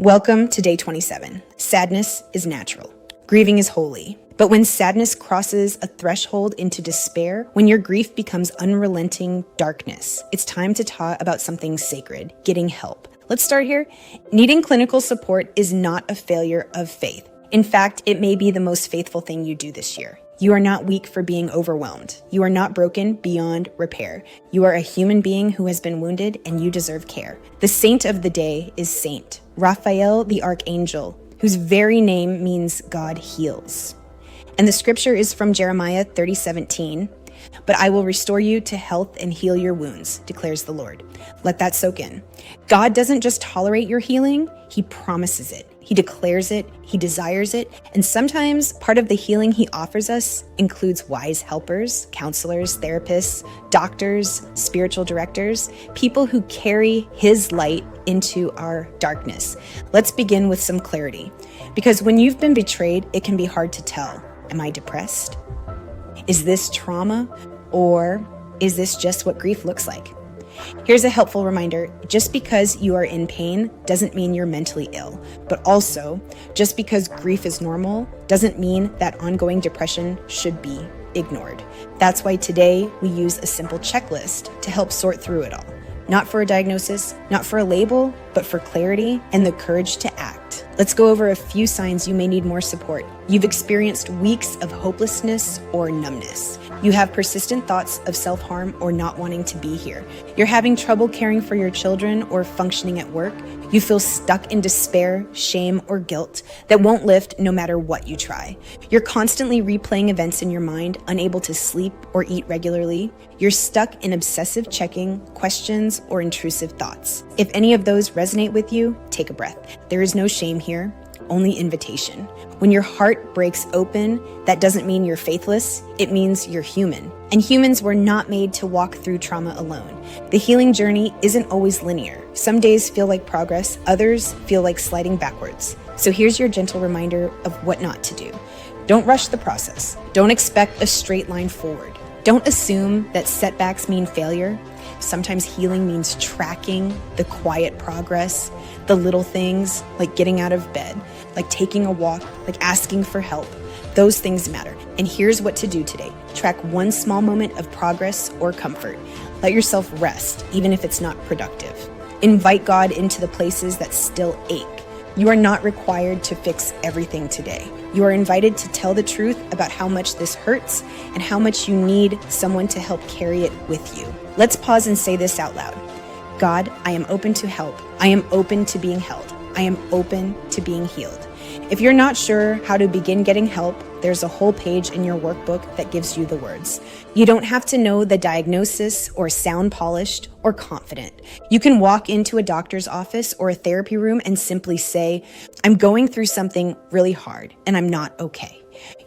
Welcome to day 27. Sadness is natural. Grieving is holy. But when sadness crosses a threshold into despair, when your grief becomes unrelenting darkness, it's time to talk about something sacred, getting help. Let's start here. Needing clinical support is not a failure of faith. In fact, it may be the most faithful thing you do this year. You are not weak for being overwhelmed. You are not broken beyond repair. You are a human being who has been wounded, and you deserve care. The saint of the day is Saint Raphael the Archangel, whose very name means God heals. And the scripture is from Jeremiah 30:17. But I will restore you to health and heal your wounds, declares the Lord. Let that soak in. God doesn't just tolerate your healing, He promises it. He declares it, He desires it, and sometimes part of the healing He offers us includes wise helpers, counselors, therapists, doctors, spiritual directors, people who carry His light into our darkness. Let's begin with some clarity, because when you've been betrayed, it can be hard to tell. Am I depressed? Is this trauma, or is this just what grief looks like? Here's a helpful reminder. Just because you are in pain doesn't mean you're mentally ill. But also, just because grief is normal doesn't mean that ongoing depression should be ignored. That's why today we use a simple checklist to help sort through it all. Not for a diagnosis, not for a label, but for clarity and the courage to act. Let's go over a few signs you may need more support. You've experienced weeks of hopelessness or numbness. You have persistent thoughts of self-harm or not wanting to be here. You're having trouble caring for your children or functioning at work. You feel stuck in despair, shame, or guilt that won't lift no matter what you try. You're constantly replaying events in your mind, unable to sleep or eat regularly. You're stuck in obsessive checking, questions, or intrusive thoughts. If any of those resonate with you, take a breath. There is no shame here, only invitation. When your heart breaks open, that doesn't mean you're faithless, it means you're human. And humans were not made to walk through trauma alone. The healing journey isn't always linear. Some days feel like progress, others feel like sliding backwards. So here's your gentle reminder of what not to do. Don't rush the process. Don't expect a straight line forward. Don't assume that setbacks mean failure. Sometimes healing means tracking the quiet progress, the little things like getting out of bed, like taking a walk, like asking for help. Those things matter. And here's what to do today. Track one small moment of progress or comfort. Let yourself rest, even if it's not productive. Invite God into the places that still ache. You are not required to fix everything today. You are invited to tell the truth about how much this hurts and how much you need someone to help carry it with you. Let's pause and say this out loud. God, I am open to help. I am open to being held. I am open to being healed. If you're not sure how to begin getting help, there's a whole page in your workbook that gives you the words. You don't have to know the diagnosis or sound polished or confident. You can walk into a doctor's office or a therapy room and simply say, I'm going through something really hard and I'm not okay.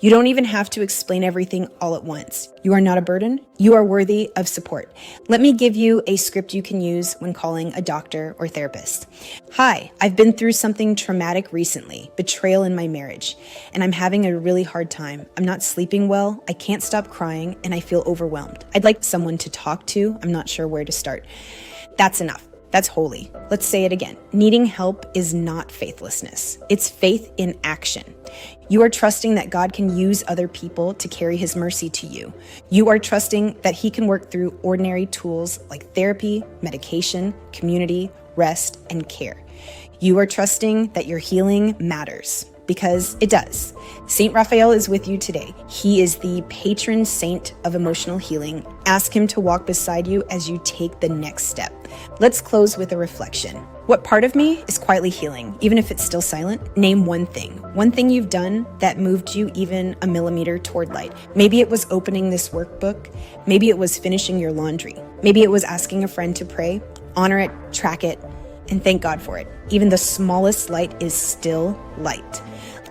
You don't even have to explain everything all at once. You are not a burden. You are worthy of support. Let me give you a script you can use when calling a doctor or therapist. Hi, I've been through something traumatic recently, betrayal in my marriage, and I'm having a really hard time. I'm not sleeping well, I can't stop crying, and I feel overwhelmed. I'd like someone to talk to. I'm not sure where to start. That's enough. That's holy. Let's say it again. Needing help is not faithlessness. It's faith in action. You are trusting that God can use other people to carry His mercy to you. You are trusting that He can work through ordinary tools like therapy, medication, community, rest, and care. You are trusting that your healing matters. Because it does. Saint Raphael is with you today. He is the patron saint of emotional healing. Ask him to walk beside you as you take the next step. Let's close with a reflection. What part of me is quietly healing, even if it's still silent? Name one thing you've done that moved you even a millimeter toward light. Maybe it was opening this workbook. Maybe it was finishing your laundry. Maybe it was asking a friend to pray. Honor it, track it, and thank God for it. Even the smallest light is still light.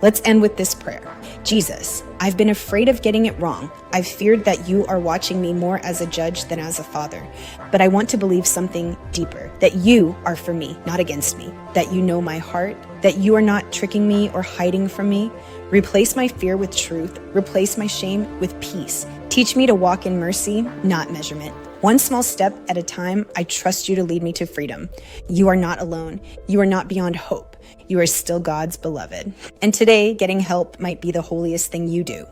Let's end with this prayer. Jesus, I've been afraid of getting it wrong. I've feared that you are watching me more as a judge than as a father. But I want to believe something deeper, that you are for me, not against me, that you know my heart, that you are not tricking me or hiding from me. Replace my fear with truth. Replace my shame with peace. Teach me to walk in mercy, not measurement. One small step at a time, I trust you to lead me to freedom. You are not alone. You are not beyond hope. You are still God's beloved. And today, getting help might be the holiest thing you do.